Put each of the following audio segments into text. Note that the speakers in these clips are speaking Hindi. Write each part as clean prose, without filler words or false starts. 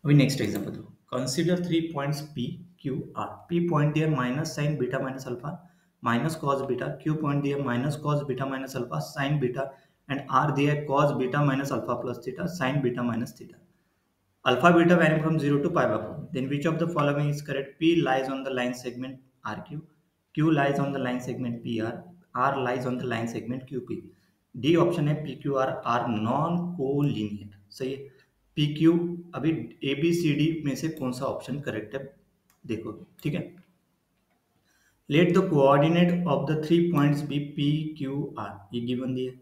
अभी नेक्स्ट एग्जांपल दो। Consider three points P Q R. P point दिया minus sine beta minus alpha minus cos beta, Q point दिया minus cos beta minus alpha sine beta, and R दिया है cos beta minus alpha plus theta sine beta minus theta. Alpha beta varying from 0 to pi by 4. Then which of the following is correct? P lies on the line segment RQ. Q lies on the line segment PR. R lies on the line segment QP. D option है PQR are non collinear. सही है. PQ अभी ABCD में से कौन सा ऑप्शन करेक्ट है देखो. ठीक है. Let the coordinate of the 3 points be PQR. ये गिवन दिए.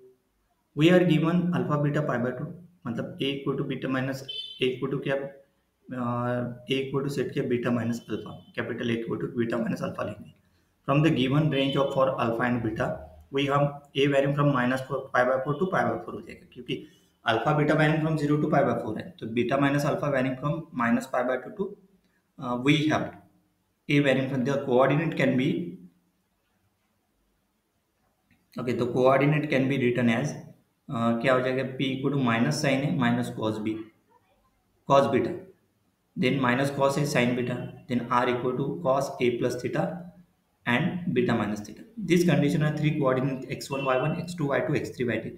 We are given alpha beta pi by two, मतलब A equal to beta minus A equal to क्या, ए इक्वल टू सेट किया beta minus alpha, capital A equal to beta minus alpha लेंगे. From the given range of for alpha and beta वही हम A varying from minus pi by four to pi by four हो जाएगा, क्योंकि alpha beta varying from 0 to pi by four है, तो beta minus alpha varying from minus pi by two we have A varying from the coordinate can be. Okay, तो coordinate can be written as क्या हो जाएगा, p equal to minus sine है minus cos B cos beta, then minus cos है sine beta, then r equal to cos a plus theta and beta minus theta. This condition है three coordinate x1 y1 x2 y2 x3 y3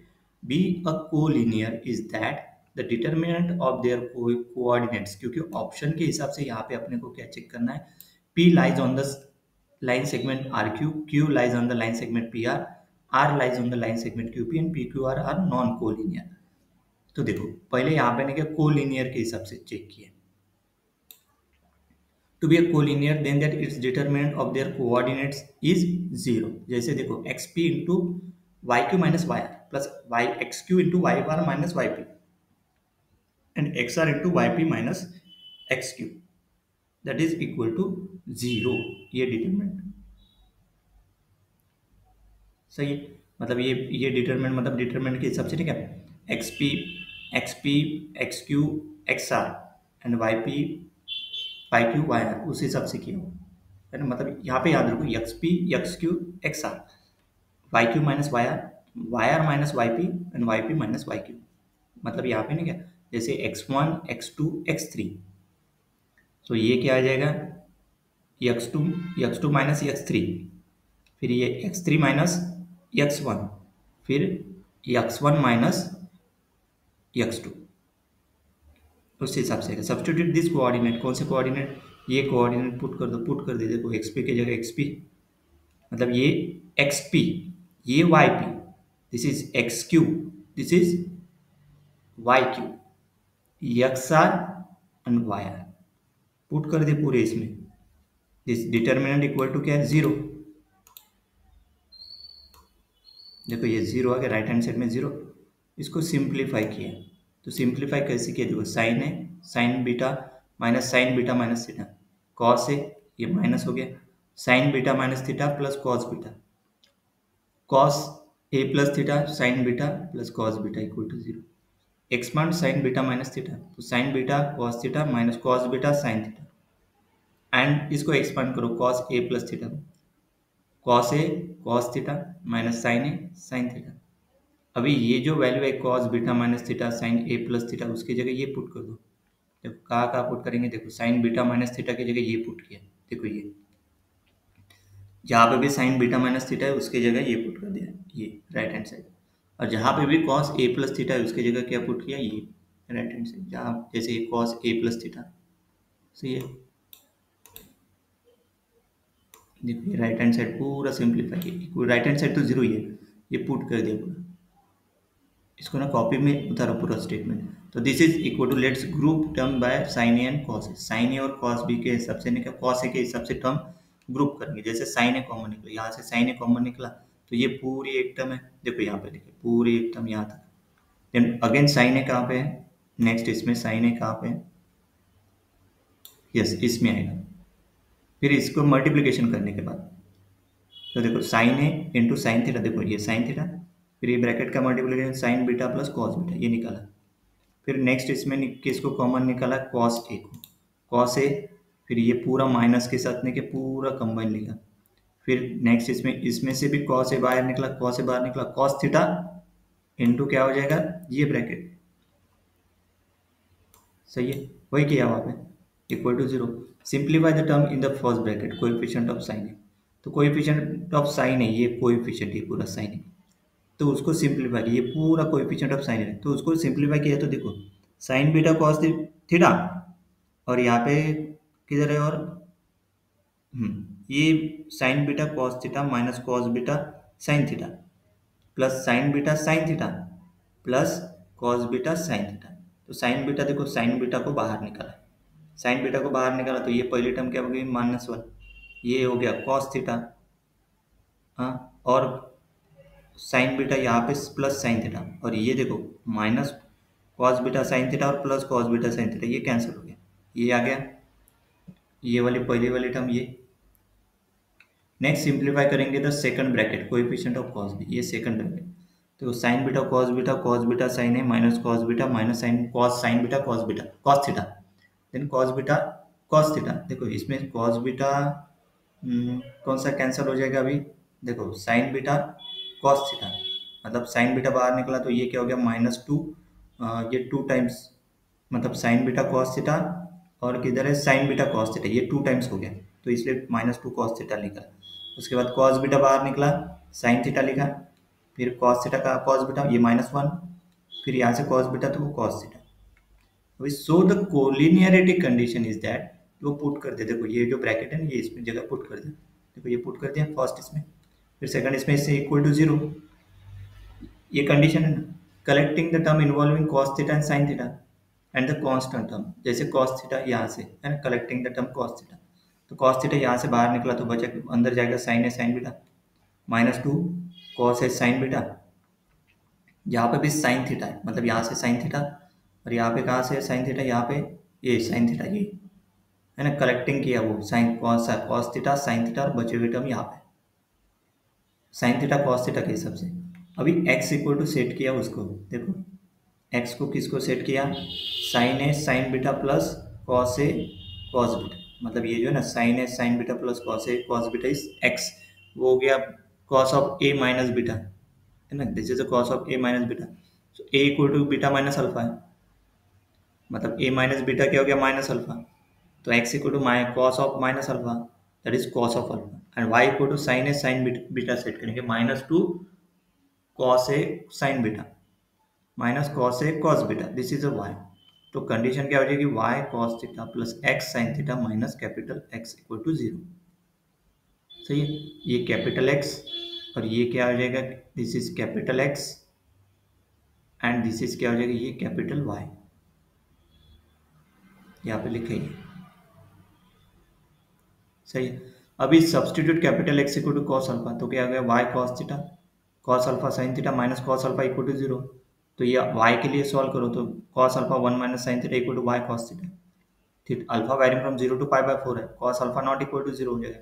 B a collinear is that the determinant of their coordinates, क्योंकि ऑप्शन के हिसाब से यहाँ पे अपने को क्या चेक करना है, p lies on the line segment RQ, Q lies on the line segment PR, R lies on the line segment QP and PQR are non collinear. तो देखो पहले यहाँ पे ने क्या कोलिनियर के हिसाब से चेक किया. To be a collinear then that its determinant of their coordinates is zero. जैसे देखो xp into Y Q minus Y R plus Y X Q into Y R minus Y P and X R into Y P minus X Q that is equal to zero. ये डिटरमिनेंट सही है. मतलब ये डिटरमिनेंट मतलब डिटरमिनेंट के हिसाब से ठीक है, X P X Q X R and Y P Y Q Y R उस हिसाब से किया हो, है ना. मतलब यहाँ पे याद रखो X P X Q X R Y Q minus Y R minus Y P and Y P minus Y Q. मतलब यहाँ पे ना क्या, जैसे x1 x2 x3, तो ये क्या आ जाएगा x2 माइनस x3, फिर ये x3 माइनस x1, फिर x1 माइनस x2. उस हिसाब से सब्स्टिट्यूट दिस कोऑर्डिनेट, कौन से कोऑर्डिनेट, ये कोऑर्डिनेट पुट कर दे. देखो एक्सपी की जगह एक्सपी, मतलब ये एक्सपी, ये Y P, this is X Q, this is Y Q, X R and Y R put कर दे पूरे इसमें. दिस डिटर्मिनेंट इक्वल टू क्या है, जीरो. देखो ये जीरो आ गया, राइट हैंड साइड में जीरो. इसको सिंप्लीफाई किया, तो सिंप्लीफाई कैसे किया, देखो साइन है sine beta minus theta, cos है ये माइनस हो गया, sine beta minus theta plus cos beta, cos A plus theta sine beta plus cos beta equal to zero. Expand sine beta minus theta, तो sine beta cos theta minus cos beta sine theta, and इसको एक्सपांड करो cos A plus theta, cos A cos theta minus sine A sine theta. अभी ये जो वैल्यू है cos beta minus theta sine A plus theta, उसकी जगह ये पुट कर दो. देखो कहाँ पुट करेंगे, देखो साइन बीटा माइनस थीटा की जगह ये पुट किया, देखो ये जहाँ पे भी साइन बीटा माइनस थीटा है उसकी जगह ये पुट कर दिया, ये राइट हैंड साइड. और जहाँ पे भी कॉस ए प्लस थीटा है उसकी जगह क्या पुट किया, ये राइट हैंड साइड, जहाँ जैसे ये कॉस ए प्लस थीटा. सही है. देखो ये राइट हैंड साइड पूरा सिंप्लीफाई किया, राइट हैंड साइड तो जीरो ही है, ये पुट कर दिया पूरा. इसको ना कॉपी में उतारो पूरा स्टेटमेंट. तो this is equal to, let's group term by sine A and cos A. Sine A और कॉस बी के हिसाब से निकला, कॉस ए के हिसाब से टर्म ग्रुप करेंगे. जैसे साइन ए कॉमन निकला, यहाँ से साइन ए कॉमन निकला, तो ये पूरी एक टर्म है. देखो यहाँ पे लिखे पूरी एक टर्म यहाँ तक. देन अगेन साइन ए कहाँ पे है, नेक्स्ट इसमें साइन ए कहाँ पे है, यस इसमें आएगा. फिर इसको मल्टीप्लीकेशन करने के बाद, तो देखो साइन ए इंटू साइन थीटा, देखो ये साइन थीटा, फिर ये ब्रैकेट का multiplication sign beta plus cos beta, ये निकाला. फिर नेक्स्ट इसमें किसको कॉमन निकाला, कॉस ए को, कॉस ए, फिर ये पूरा माइनस के साथ लेके पूरा कंबाइन लिखा. फिर नेक्स्ट इसमें से भी कॉस ए बाहर निकला, कॉस ए बाहर निकला, कॉस थीटा इंटू क्या हो जाएगा, ये ब्रैकेट सही है, वही किया वहाँ पे, equal to zero. Simplify the term in the first bracket, coefficient of sine है, तो कोएफिशिएंट ऑफ साइन है, ये कोएफिशिएंट है पूरा साइन है, तो उसको सिंप्लीफाई, ये पूरा कोएफिशिएंट ऑफ साइन है, तो उसको सिंप्लीफाई किया तो देखो साइन बीटा कॉस थीटा, और यहाँ पे किधर है, और ये sign beta cos theta minus cos beta sine theta plus sign beta sine theta plus cos beta sine theta. तो साइन बीटा देखो, साइन बीटा को बाहर निकाला, साइन बीटा को बाहर निकाला तो ये पहली टर्म क्या हो गई -1, ये हो गया कॉस थीटा, हाँ, और साइन बीटा यहाँ पे प्लस साइन थीटा, और ये देखो minus cos beta sine theta और plus cos beta sine theta, ये कैंसिल हो गया, ये आ गया, ये वाली पहली वाली टर्म ये। नेक्स्ट सिंप्लीफाई करेंगे the second bracket, coefficient of cos B, ये सेकंड ब्रैकेट, तो sine beta cos beta sine है minus cos beta minus sine beta cos theta, then cos beta cos theta. देखो इसमें कॉस बीटा कौन सा कैंसिल हो जाएगा अभी, देखो साइन बीटा कॉस थीटा, मतलब साइन बीटा बाहर निकला तो ये क्या हो गया -2, ये 2 टाइम्स, मतलब साइन बीटा कॉस थीटा, और किधर है साइन बीटा कॉस थीटा, ये 2 टाइम्स हो गया, तो इसलिए -2 कॉस थीटा लिखा। उसके बाद कॉस बीटा बाहर निकला, साइन थीटा लिखा, फिर कॉस थीटा का कॉस बीटा ये -1, फिर यहाँ से कॉस बीटा तो वो कॉस थीटा। अभी so the collinearity condition is that, वो पुट कर दे, देखो ये जो ब्रैकेट है ना ये इसमें जगह पुट कर दे, देखो ये पुट कर दिया फर्स्ट इसमें, फिर सेकंड इसमें, इससे इक्वल टू जीरो, ये कंडीशन है ना, collecting the term involving cos theta and sign theta and the constant term, जैसे कॉस थीटा यहाँ से है ना, collecting the term cos theta, तो कॉस थीटा यहाँ से बाहर निकला तो बचा, अंदर जाएगा साइन है साइन बीटा, -2 कॉस है साइन बीटा, यहाँ पे भी साइन थीटा है, मतलब यहाँ से साइन थीटा, और यहाँ पे कहाँ से है साइन थीटा, यहाँ पे ये साइन थीटा, ये है ना, कलेक्टिंग किया वो sine cos theta sine theta, और बचे हुए टर्म यहाँ पे साइन थीटा कॉस थीटा के हिसाब से। अभी x इक्वल टू सेट किया उसको, देखो x को किसको सेट किया, साइन है साइन बीटा प्लस कॉस है कॉस बीटा, मतलब ये जो है ना साइन है साइन बीटा प्लस कॉस है कॉस बीटा इज x, वो हो गया cos of a minus beta, है ना, this is the cos of a minus beta, so a equal to beta minus alpha है, मतलब a माइनस बीटा क्या हो गया माइनस अल्फा, तो x equal to cos of minus alpha, that is cos of alpha, and y equal to sine है साइन बीटा सेट करेंगे -2 cos A sine beta minus cos A cos beta, this is a y, तो कंडीशन क्या हो जाएगी y cos theta plus x sin theta minus capital X equal to 0। सही है, ये कैपिटल X और ये क्या हो जाएगा, this is capital X and this is क्या हो जाएगा, ये कैपिटल Y, यहाँ पे लिखा है। सही है, अभी substitute capital X equal to cos alpha, तो क्या हो गया y cos theta cos alpha sine theta minus cos alpha equal to 0, तो ये y के लिए सॉल्व करो तो cos alpha 1 minus sine theta equal to y cos theta, ठीक, अल्फा वैरिंग फ्रॉम 0 टू π/4 है, cos alpha not equal to 0 हो जाएगा,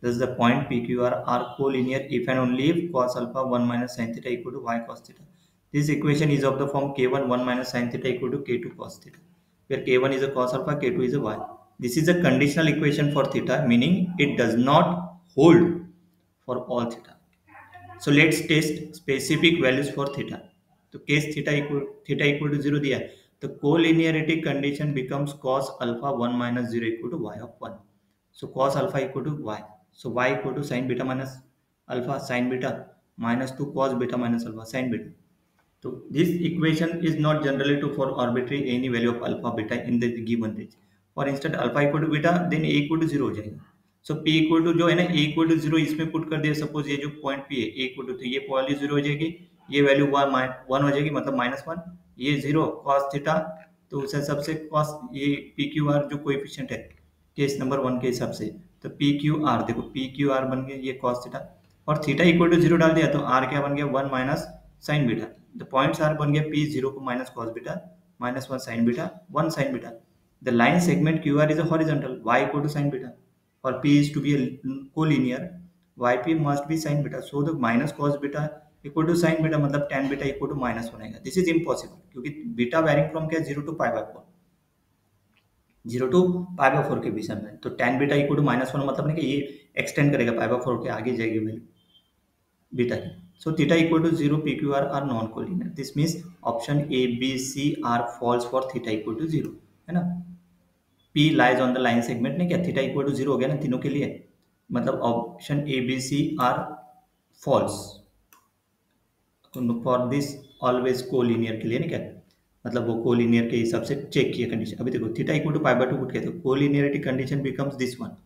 this the point PQR are collinear if and only if cos alpha 1 minus sin theta equal to y cos theta, this equation is of the form k1 1 minus sin theta equal to k2 cos theta, where k1 is a cos alpha, k2 is a y. This is a conditional equation for theta, meaning it does not hold for all theta. So let's test specific values for theta. तो केस थीटा इक्वल टू 0 दिया है, तो collinearity condition becomes cos alpha 1 minus 0 equal to y of 1. So cos alpha equal to y. So y equal to sin beta minus alpha sin beta minus 2 cos beta minus alpha sin beta. So this equation is not generally true for arbitrary any value of alpha beta in the given range. For instance alpha equal to beta then a equal to 0 हो जाएगा. So p equal to जो है ना a equal to 0 इसमें पुट कर दिया, सपोज ये जो पॉइंट p है a equal to, तो ये वैल्यू 0 हो जाएगी, ये वैल्यू 1 हो जाएगी, मतलब -1, ये 0 cos थीटा, तो उस हिसाब से cos ये पी क्यू आर जो कोएफिशिएंट है केस नंबर 1 के हिसाब से, तो पी क्यू आर देखो पी क्यू आर बन गया ये cos थीटा, और थीटा इक्वल टू 0 डाल दिया तो r क्या बन गया 1 minus sine beta, the points are बन गया p 0 को minus cos beta -1 sine beta 1 sine beta, the line segment Q R is a horizontal y equal to sine beta, और p is to be a collinear yp must be sin beta, so the minus cos beta equal to sin beta, मतलब tan beta equal to -1 आएगा, दिस इज इम्पॉसिबल क्योंकि बीटा वैरिंग फ्रॉम क्या 0 टू π/4, 0 टू π/4 के बीच में, तो tan बीटा इक्वल टू -1 मतलब नहीं कि ये एक्सटेंड करेगा π/4 के आगे जाएगी वैल्यू बीटा की, so theta equal to 0 PQR are non-collinear, this means option A B C are false for theta equal to 0. है ना। P lies on the line segment ने क्या थीटा इक्वल टू 0 हो गया ना तीनों के लिए, मतलब option A B C are false for this always collinear के लिए ना क्या, मतलब वो कोलिनियर के हिसाब से चेक किया कंडीशन। अभी देखो theta equal to pi by 2 put किया तो collinearity condition becomes this one.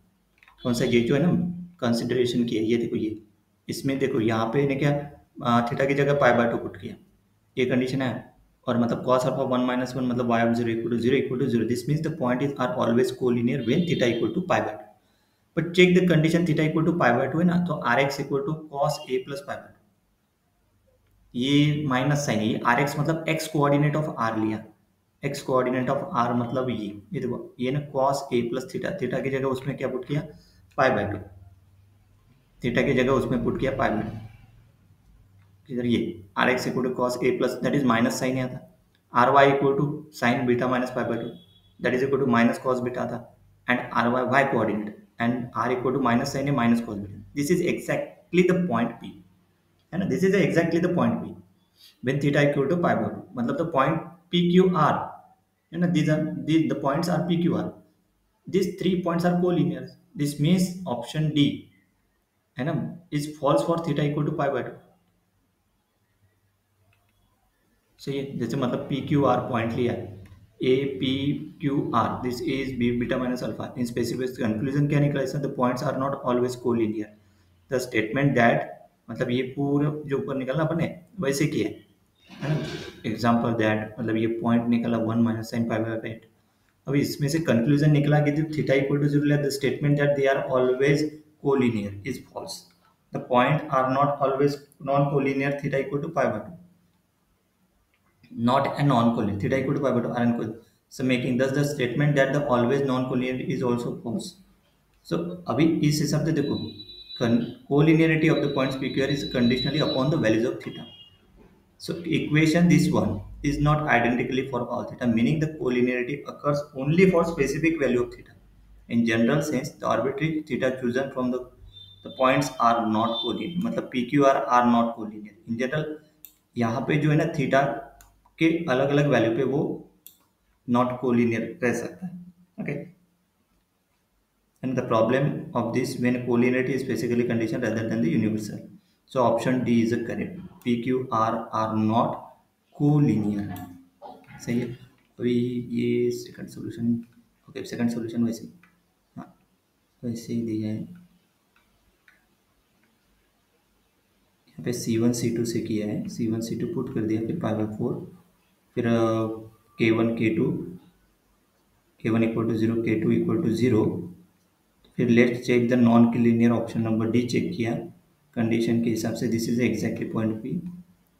कौन सा, ये जो है ना कंसिडरेशन किया, ये देखो ये इसमें देखो यहाँ पे ने क्या थीटा की जगह पाई बाय 2 पुट किया, ये कंडीशन है। और मतलब cos अल्फा 1 माइनस 1 मतलब y of 0 equal to 0 this means the point is are always collinear when theta equal to pi by 2। But check the condition theta equal to pi by 2 है ना, तो R x equal to cos A plus pi by 2, ये माइनस साइन है, ये आर एक्स मतलब एक्स कोऑर्डिनेट ऑफ आर लिया, एक्स कोऑर्डिनेट ऑफ आर मतलब ये देखो ये ना cos A plus theta, theta की जगह उसमें क्या पुट किया पाई बाय 2, थीटा की जगह उसमें पुट किया पाई बाय 2, इधर ये R x equal to cos A plus that is minus sine आता, R Y equal to sine beta minus pi by 2 that is equal to minus cos beta था, and R Y Y coordinate and R equal to minus sine है minus cos beta, this is exactly the point P, है ना, this is exactly the point P when theta equal to pi by 2, मतलब the point PQR, है ना, the points are PQR, these three points are collinear, this means option D, है ना, is false for theta equal to pi by 2। सही है, जैसे मतलब पी क्यू आर पॉइंट लिया a P Q R this is b beta minus alpha in specific conclusion क्या निकला इसका, the points are not always collinear, the statement that, मतलब ये पूरा जो ऊपर निकलना अपन ने वैसे किया है ना, एग्जाम्पल दैट मतलब ये पॉइंट निकला 1 माइनस साइन पाई बाय 8। अभी इसमें से कंक्लूजन निकला कि theta equal to 0 the statement that they are always collinear is false, the point are not always non collinear theta equal to pi by 2, not a non-collinear theta equal to pi by 2 are uncollinear, so making thus the statement that the always non-collinear is also false। so अभी इस हिसाब से देखो collinearity of the points pqr is conditionally upon the values of theta, so equation this one is not identically for all theta, meaning the collinearity occurs only for specific value of theta, in general sense the arbitrary theta chosen from the points are not collinear, मतलब pqr are not collinear in general, यहाँ पे जो है ना थीटा के अलग अलग वैल्यू पे वो नॉट कोलिनियर रह सकता है, okay. And the problem of this when collinearity is basically condition rather than the universal, so option D is a correct, P Q R not collinear, सही है। अभी ये second solution, okay second solution वैसे हाँ वैसे ही दिया है, यहाँ पे C1 C2 से किया है, C1 C2 पुट कर दिया, फिर पाई बाय 4, फिर K1 K2 K1 equal to 0 K2 equal to 0, फिर let's check the non linear option number D check किया कंडीशन के हिसाब से, this is exactly point P,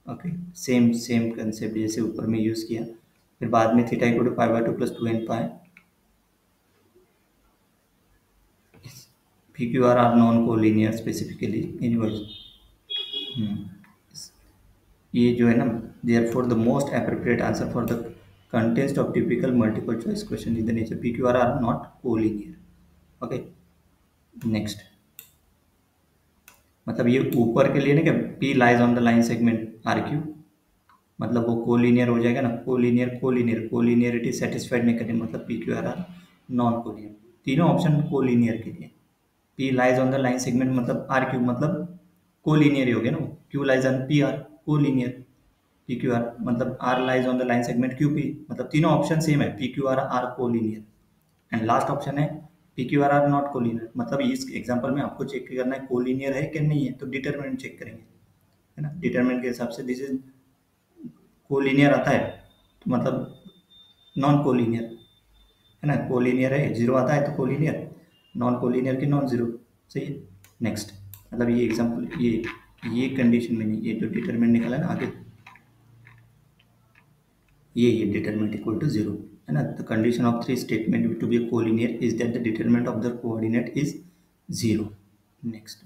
okay same concept जैसे ऊपर में यूज़ किया, फिर बाद में theta equal to pi by 2 plus 2n pi, P Q R non collinear specifically anyways, ये जो है ना therefore the most appropriate answer for the contest of typical multiple choice question in the nature P Q R not collinear, okay. Next मतलब ये ऊपर के लिए ना क्या P lies on the line segment R Q, मतलब वो कोलिनियर हो जाएगा ना, कोलिनियरिटी सेटिस्फाइड नहीं करेंगे, मतलब P Q R non collinear, तीनों ऑप्शन कोलिनियर के लिए, P lies on the line segment मतलब आर क्यू मतलब कोलिनियर हो गया ना, Q lies on P R collinear, P Q R मतलब R lies on the line segment Q P, मतलब तीनों ऑप्शन सेम है, P Q R collinear, and last option है P Q R not collinear, मतलब इस एग्जांपल में आपको चेक करना है कोलिनियर है कि नहीं है, तो डिटरमिनेंट चेक करेंगे, है ना, डिटरमिनेंट के हिसाब से दिस इज कोलिनियर आता है तो मतलब नॉन कोलिनियर, है ना, कोलिनियर है जीरो आता है तो कोलिनियर, नॉन कोलिनियर के नॉन जीरो, सही है। नेक्स्ट मतलब ये एग्जांपल ये कंडीशन में नहीं, ये जो डिटरमिनेंट निकला है ना आगे ये डिटरमिनेंट इक्वल टू 0, है ना, the condition of three statement to be collinear is that the determinant of the coordinate is 0। Next